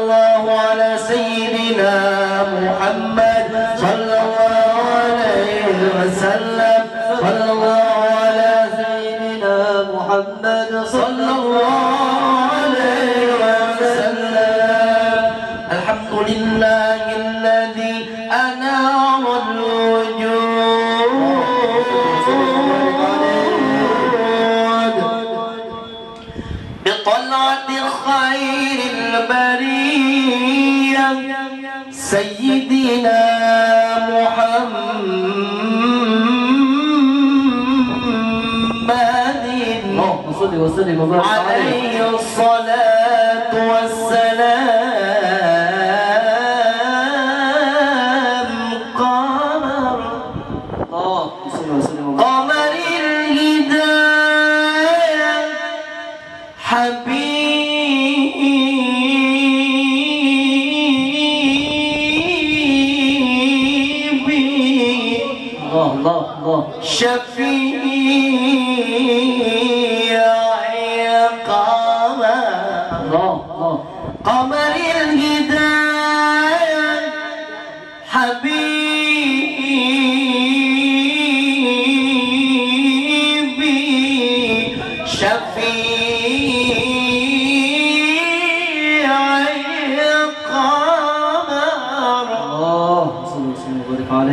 الله على سيدنا محمد صلى الله عليه وسلم صلى الله على سيدنا محمد صلى الله عليه وسلم. الحمد لله الذي أنار الوجود بطلعة خير البرية سيدنا محمد عليه الصلاة والسلام. قمر الهداية حبيبي شفيعي قمر الهداية حبيبي شفيعي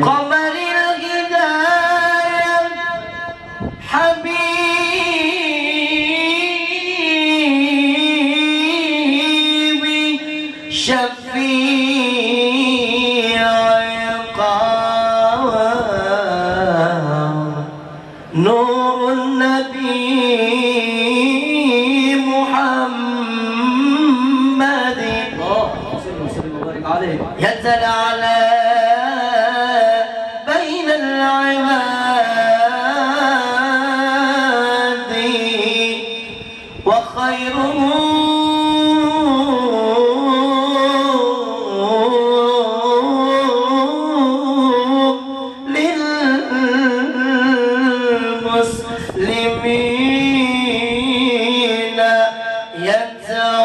قمر الهداية حبيبي شفيعي نور النبي محمد ينزل على بين العباد وخيره للمسلمين يتوالى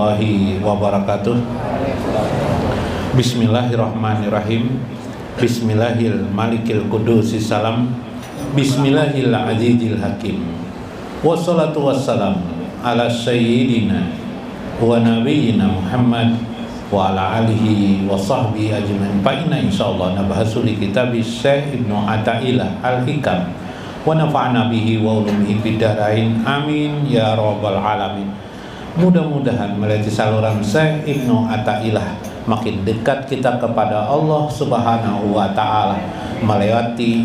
warahmatullahi wabarakatuh. Bismillahirrahmanirrahim. Bismillahil malikil qudusis salam. Bismillahil azizil hakim. Wassalatu wassalam ala sayyidina wa nabiyyina Muhammad wa ala alihi wa sahbihi ajma'in. Fa inna insyaallah nabahasu li kitabis Syekh Ibnu Athaillah Al-Hikam wa nafa'na bihi wa ulumihi fid dharain. Amin ya rabbal alamin. Mudah-mudahan melalui saluran Syekh Ibnu Athaillah makin dekat kita kepada Allah Subhanahu wa taala, melewati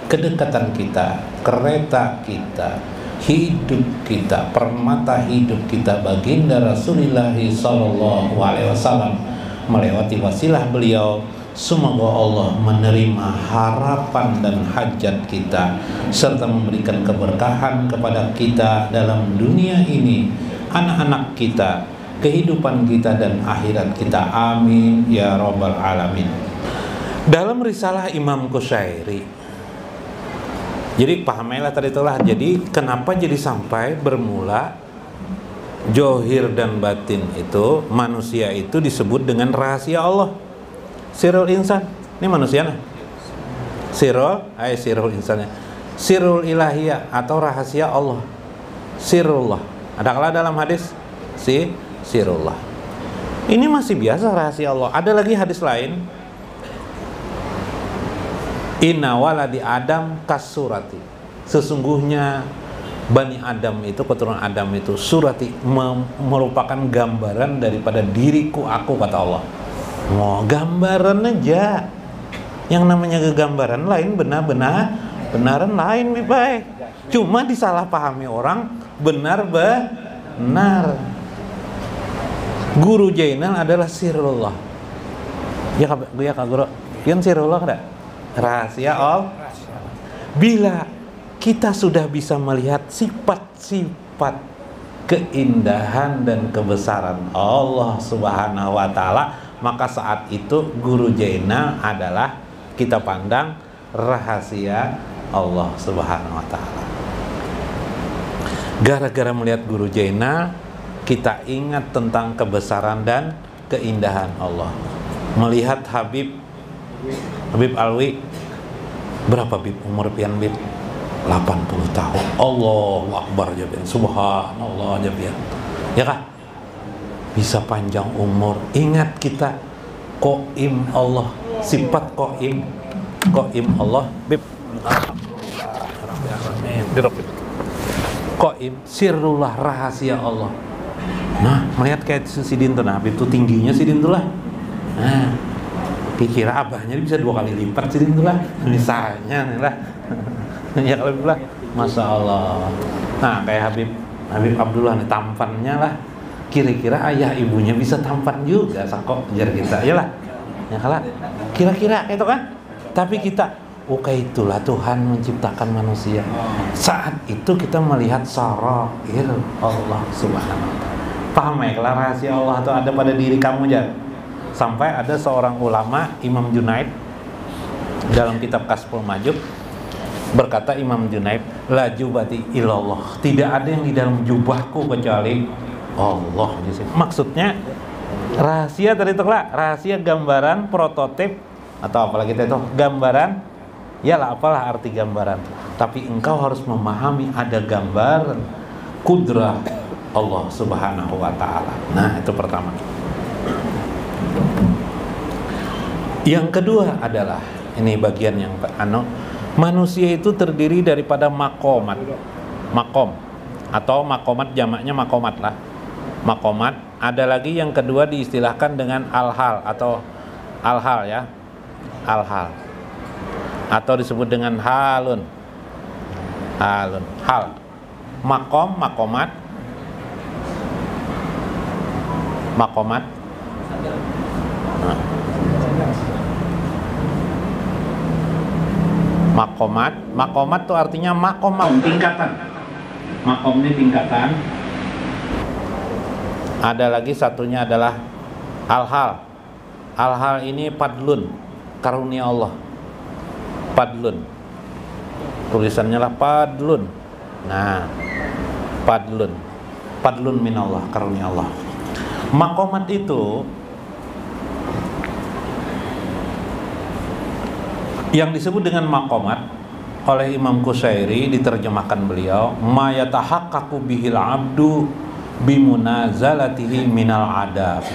kedekatan kita, kereta kita, hidup kita, permata hidup kita baginda Rasulullah sallallahu alaihi wasallam, melewati wasilah beliau. Semoga Allah menerima harapan dan hajat kita serta memberikan keberkahan kepada kita dalam dunia ini, anak-anak kita, kehidupan kita dan akhirat kita. Amin ya rabbal alamin. Dalam risalah Imam Qushairi, jadi pahamailah tadi itulah. Jadi kenapa jadi sampai bermula johir dan batin itu, manusia itu disebut dengan rahasia Allah. Sirul insan, ini manusia nah. Sirul insannya. Sirul ilahiyah atau rahasia Allah. Sirullah. Ada kala dalam hadis sirullah. Ini masih biasa rahasia Allah. Ada lagi hadis lain. Inna waladi Adam kasurati. Sesungguhnya Bani Adam itu, keturunan Adam itu, surati, merupakan gambaran daripada diriku aku, kata Allah. Oh, gambaran aja. Yang namanya kegambaran lain, benaran lain, baik. Cuma disalahpahami orang benar. Guru Jainal adalah sirullah. Ya Kak Guru. Yang sirullah enggak? Rahasia Allah. Bila kita sudah bisa melihat sifat-sifat keindahan dan kebesaran Allah Subhanahu wa taala, maka saat itu Guru Jainal adalah kita pandang rahasia Allah Subhanahu wa taala. Gara-gara melihat Guru Jainal, kita ingat tentang kebesaran dan keindahan Allah. Melihat Habib Alwi, berapa Bib umur pian Bib? 80 tahun. Allahu Akbar jabian. Subhanallah jabian. Ya kah? Bisa panjang umur. Ingat kita Qaim Allah, sifat Qaim Allah. Bib. Qaim, sirrullah, rahasia Allah. Nah, melihat kayak Sidin tuh, nah, itu tingginya Sidin tuh lah. Nah, pikir abahnya bisa 2 kali lipat Sidin tuh lah. Misalnya nih lah. Ya kalau lah, Masya Allah. Nah, kayak Habib Abdullah nih, tampannya lah. Kira-kira ayah ibunya bisa tampan juga sakok jar kita, ya lah. Ya kalah. Kira-kira itu kan. Tapi kita, itulah Tuhan menciptakan manusia. Saat itu kita melihat sarair Allah Subhanahu wa taala. Paham ya, kalau rahasia Allah itu ada pada diri kamu jar. Sampai ada seorang ulama, Imam Junaid, dalam kitab Kasful Majub berkata, Imam Junaid, la jubati ilallah, tidak ada yang di dalam jubahku kecuali Allah. Maksudnya rahasia tadi itu lah, rahasia gambaran prototip atau apalagi itu gambaran, yalah apalah arti gambaran. Tapi engkau harus memahami ada gambaran kudrah Allah Subhanahu wa taala. Nah, itu pertama. Yang kedua adalah ini bagian yang manusia itu terdiri daripada makom atau makomat, jamaknya makomat lah. Makomat. Ada lagi yang kedua diistilahkan dengan al-hal atau al-hal ya. Al-hal. Atau disebut dengan halun. Hal. Makom, makomat. Nah. Makomat itu artinya makom, tingkatan. Makom ini tingkatan. Ada lagi satunya adalah al-hal. Al-hal ini padlun, karunia Allah. Padlun. Tulisannya lah padlun. Nah, padlun minallah, karunia Allah. Maqamat itu yang disebut dengan maqamat oleh Imam Qushairi, diterjemahkan beliau, ma yatahaqqaqu bihil abdu bimunazalatihi minal adab,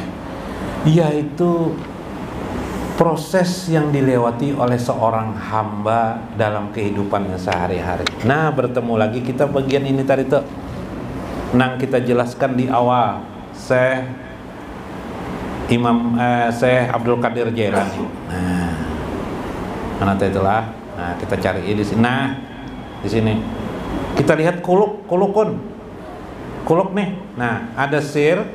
yaitu proses yang dilewati oleh seorang hamba dalam kehidupannya sehari-hari. Nah, bertemu lagi kita bagian ini tadi tuh nang kita jelaskan di awal, Syekh Abdul Qadir Jailani. Nah, mana itulah. Nah, kita cari di sini. Nah, di sini kita lihat kulukun. Kuluk nih. Nah, ada sir.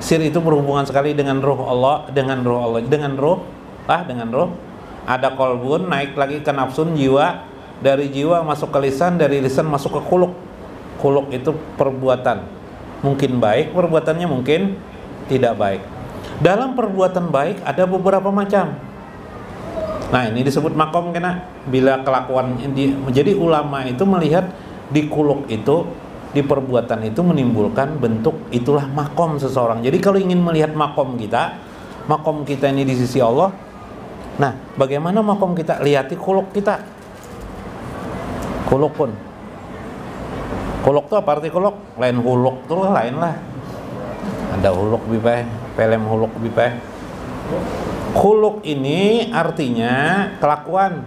Sir itu berhubungan sekali dengan ruh Allah, dengan ruh. Ada kolbun, naik lagi ke nafsun, jiwa. Dari jiwa masuk ke lisan, dari lisan masuk ke kuluk. Kuluk itu perbuatan. Mungkin baik, perbuatannya mungkin tidak baik. Dalam perbuatan baik ada beberapa macam. Nah, ini disebut makom kena. Bila kelakuan jadi ulama itu melihat di kuluk itu, di perbuatan itu menimbulkan bentuk, itulah makom seseorang. Jadi kalau ingin melihat makom kita ini di sisi Allah, nah bagaimana makom kita? Lihati kuluk kita. Kuluk pun. Kuluk itu apa arti kuluk? Lain huluk itu lain lah. Ada huluk bipeh, pelem huluk bipeh. Huluk ini artinya kelakuan.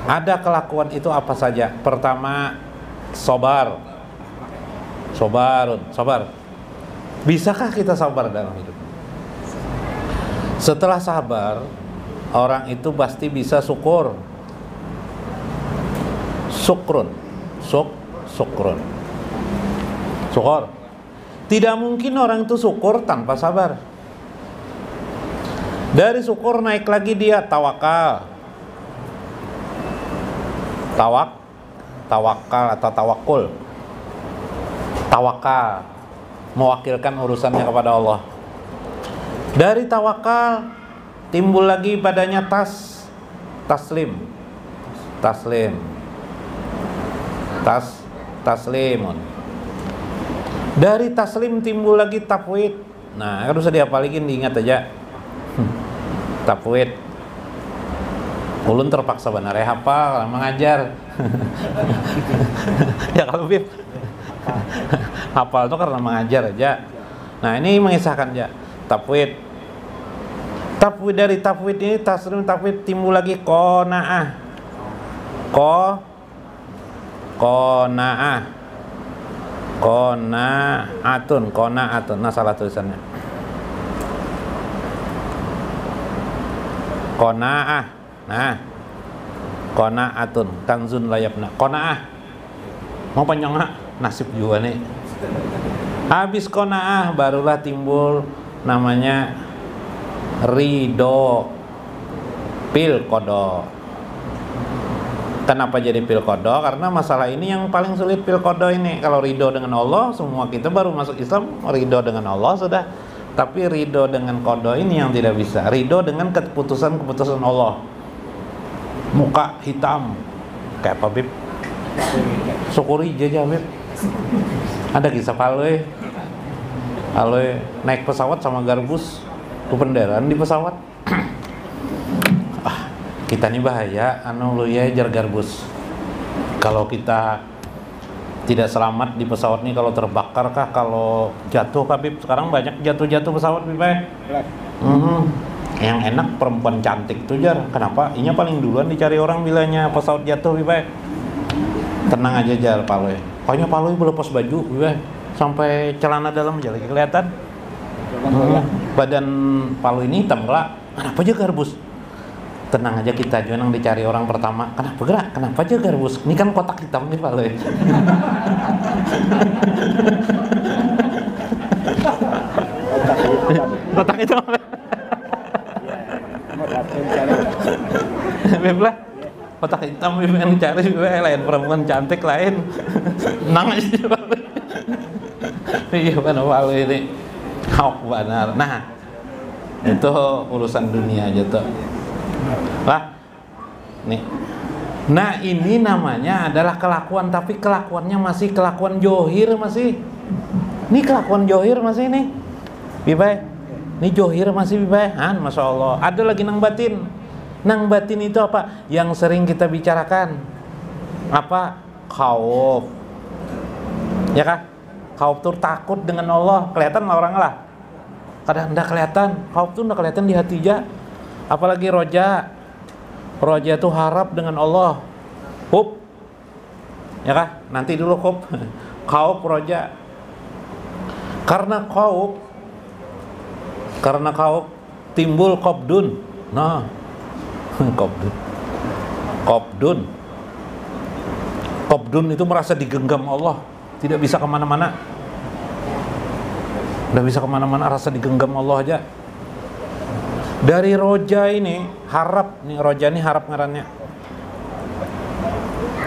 Ada kelakuan itu apa saja? Pertama, sabar. Sabar. Bisakah kita sabar dalam hidup? Setelah sabar, orang itu pasti bisa syukur. Syukur. Tidak mungkin orang itu syukur tanpa sabar. Dari syukur naik lagi dia tawakal. Tawakal atau tawakul. Tawakal mewakilkan urusannya kepada Allah. Dari tawakal timbul lagi padanya taslimun. Dari taslim timbul lagi tafwid. Nah, harus dihafalin, diingat aja. Tafwid. Ulun terpaksa benar hafal, mengajar. Ya kalau Bib hafal itu karena mengajar aja. Nah, ini mengisahkan aja. Tafwid. Dari tafwid ini taslim tafwid timbul lagi qanaah. Qanaatun. Nah, salah tulisannya. Qanaah. Nah, qanaatun kanzun layabna. Qanaah. Mau panjang nasib juga nih. Habis qanaah barulah timbul namanya ridho, pil kodo. Kenapa jadi pil kodo? Karena masalah ini yang paling sulit pil kodo ini. Kalau ridho dengan Allah, semua kita baru masuk Islam ridho dengan Allah sudah. Tapi ridho dengan kodo ini yang tidak bisa. Ridho dengan keputusan Allah. Muka hitam kayak apa Bib? Syukuri aja Bib. Ada kisah Aloy naik pesawat sama garbus ke pendaraan di pesawat. Kita nih bahaya, lu ya jar garbus. Kalau kita tidak selamat di pesawat nih, kalau terbakar kah, kalau jatuh kah Bib? Sekarang banyak jatuh pesawat Bib. Yang enak perempuan cantik tuh jar. Kenapa? Inya paling duluan dicari orang bilanya pesawat jatuh Bib. Tenang aja jar Paloy. Pokoknya Paloy berlepas baju Bib. Sampai celana dalam aja lagi kelihatan. Badan Paloy ini hitam gelap. Kenapa aja garbus? Tenang aja, kita aja yang dicari orang pertama. Kenapa gerak? Kenapa aja garbus? Ini kan kotak hitam nih Paloy. Kotak hitam. Beblah, kotak hitam yang cari lain perempuan cantik lain. Nang aja Paloy. Iya benar Paloy ini. Hak benar. Nah, itu urusan dunia aja tuh. Lah, nih. Nah, ini namanya adalah kelakuan, tapi kelakuannya masih kelakuan johir masih. Ini kelakuan johir masih nih. Bibai, ini johir masih bibai, masya Allah. Ada lagi nang batin. Nang batin itu apa? Yang sering kita bicarakan. Apa? Khauf. Ya kah? Khauf tuh takut dengan Allah. Kelihatan lah orang lah. Kadang enggak kelihatan. Khauf tuh enggak kelihatan di hati aja. Apalagi roja. Roja tuh harap dengan Allah. Hub. Ya kah? Nanti dulu hub. Khauf roja. Karena khauf timbul qabdun. Nah, Qabdun itu merasa digenggam Allah, tidak bisa kemana-mana. Tidak bisa kemana-mana, rasa digenggam Allah aja. Dari roja ini harap, nih roja ini harap ngarannya.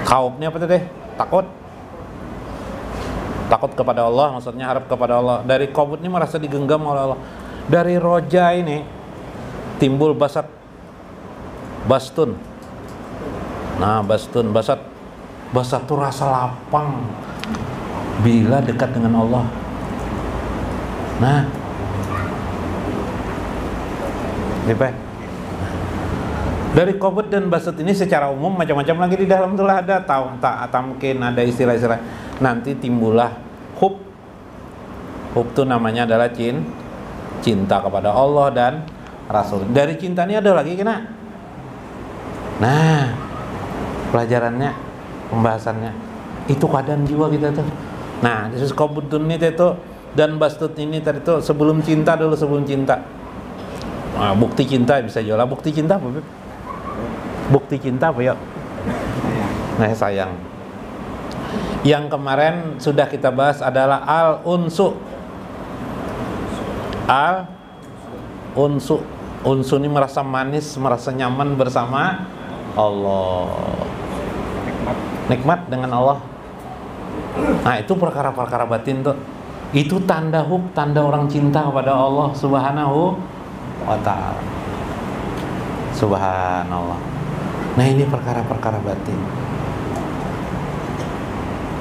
Khaufnya apa tuh deh? Takut kepada Allah, maksudnya harap kepada Allah. Dari qabd ini merasa digenggam oleh Allah. Dari roja ini timbul bastun. Nah, basat itu rasa lapang bila dekat dengan Allah. Nah, dari qabd dan basat ini secara umum macam-macam lagi di dalam itulah ada mungkin ada istilah-istilah. Nanti timbullah hub. Hub itu namanya adalah cinta kepada Allah dan Rasul. Dari cinta ini ada lagi kena. Nah, pelajarannya, pembahasannya itu keadaan jiwa kita tuh. Nah, Yesus qabdun ini itu dan bastut ini tadi tuh sebelum cinta. Nah, bukti cinta bisa jual. Bukti cinta apa? Bukti cinta apa ya? Nah, sayang. Yang kemarin sudah kita bahas adalah al-unsu. Unsu ini merasa manis, merasa nyaman bersama Allah. Nikmat dengan Allah. Nah, itu perkara-perkara batin tuh. Itu tanda orang cinta kepada Allah Subhanahu wa ta'ala. Subhanallah. Nah, ini perkara-perkara batin.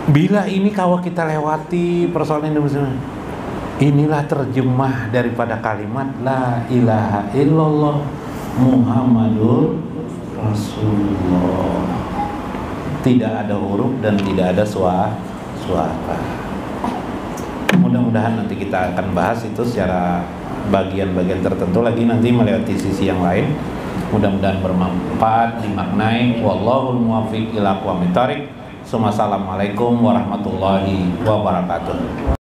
Bila ini kalau kita lewati persoalan Indonesia, inilah terjemah daripada kalimat La ilaha illallah Muhammadur Rasulullah. Tidak ada huruf dan tidak ada suara. Mudah-mudahan nanti kita akan bahas itu secara bagian-bagian tertentu lagi nanti melewati sisi yang lain. Mudah-mudahan bermanfaat, dimaknai. Wallahul muwaffiq ila aqwamit thoriq. Assalamualaikum warahmatullahi wabarakatuh.